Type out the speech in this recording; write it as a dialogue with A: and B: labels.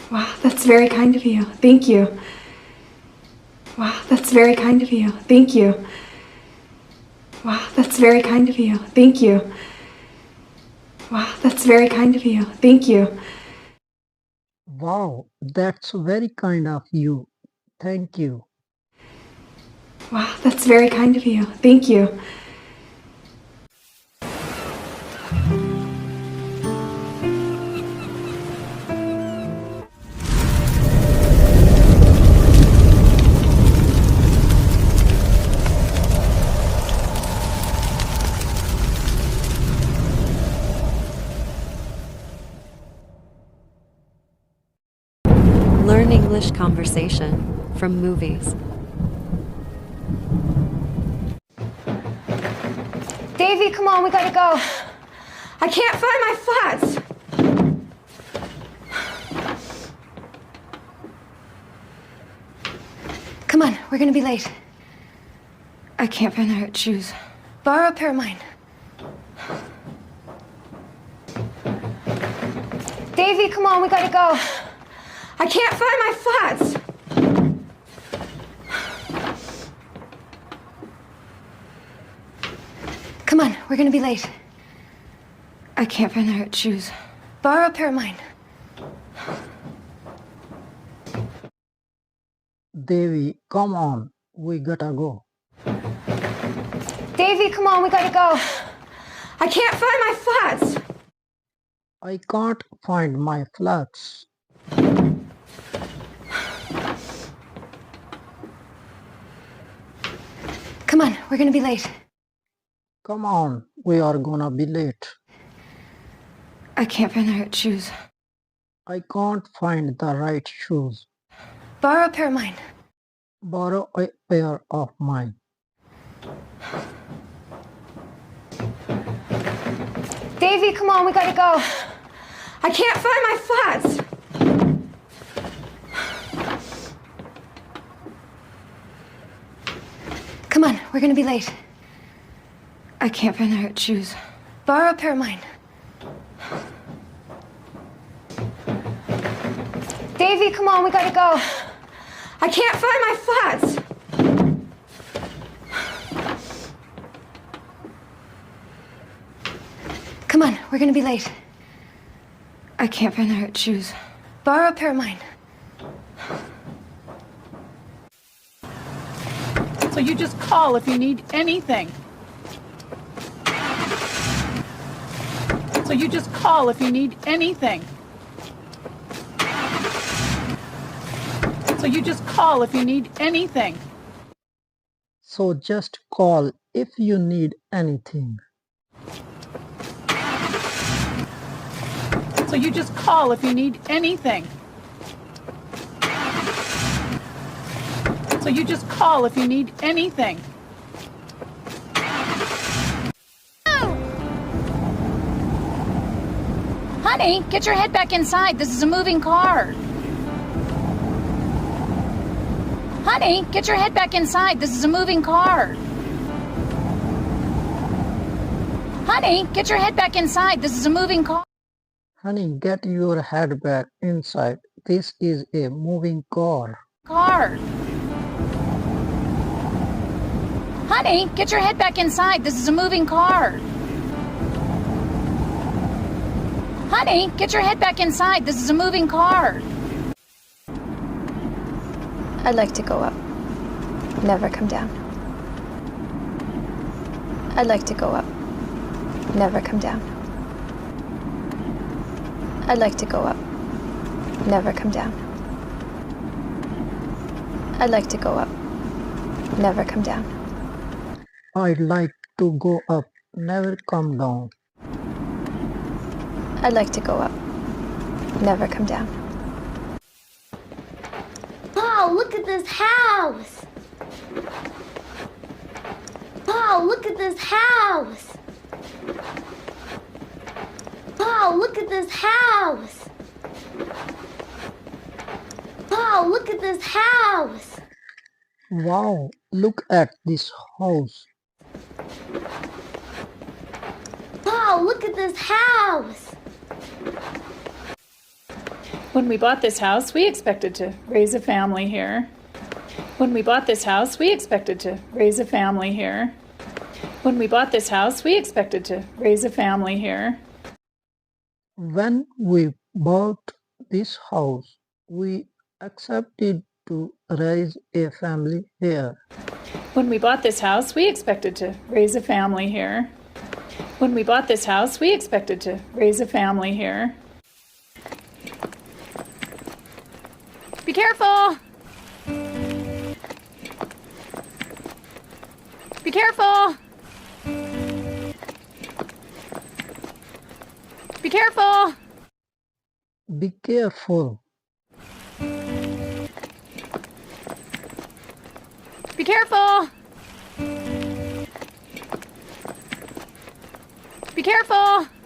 A: Wow, that's very kind of you. Thank you. Wow, that's very kind of you. Thank you. Wow, that's very kind of you. Thank you. Wow, that's very kind of you. Thank you.
B: Wow, that's very kind of you. Thank you.
A: Wow, that's very kind of you. Thank you.
C: Learn English conversation from movies.
D: Davy, come on, we gotta go. I can't find my flats. Come on, we're gonna be late. I can't find the right shoes. Borrow a pair of mine. Davy, come on, we gotta go. I can't find my flats. Come on, we're gonna be late. I can't find the right shoes. Borrow a pair of mine.
B: Devi, come on, we gotta go.
D: Davy, come on, we gotta go. I can't find my flats.
B: I can't find my flats.
D: Come on, we're gonna be late.
B: Come on, we are gonna be late.
D: I can't find the right shoes.
B: I can't find the right shoes.
D: Borrow a pair of mine.
B: Borrow a pair of mine.
D: Davy, come on, we gotta go. I can't find my flats. Come on, we're gonna be late. I can't find the right shoes. Borrow a pair of mine. Davy, come on, we gotta go. I can't find my flats. Come on, we're gonna be late. I can't find the right shoes. Borrow a pair of mine.
E: So you just call if you need anything. So you just call if you need anything. So you just call if you need anything.
B: So just call if you need anything.
E: So you just call if you need anything. So you just call if you need anything.
F: Honey, get your head back inside. This is a moving car. Honey, get your head back inside. This is a moving car. Honey, get your head back inside. This is a moving car.
B: Honey, get your head back inside. This is a moving car.
F: Honey, get your head back inside. This is a moving car. Honey, get your head back inside. This is a moving car.
D: I'd like to go up, never come down. I'd like to go up, never come down. I'd like to go up, never come down. I'd like to go up, never come down.
B: I'd like to go up, never come down.
D: I'd like to go up, never come down.
G: Wow, look at this house! Wow, look at this house! Wow, look at this house! Wow, look at this house!
B: Wow, look at this house.
G: Wow, look at this house!
E: When we bought this house, we expected to raise a family here. When we bought this house, we expected to raise a family here. When we bought this house, we expected to raise a family here.
B: When we bought this house, we accepted to raise a family here.
E: When we bought this house, we expected to raise a family here. When we bought this house, we expected to raise a family here. Be careful! Be careful! Be careful!
B: Be careful.
E: Be careful! Be careful!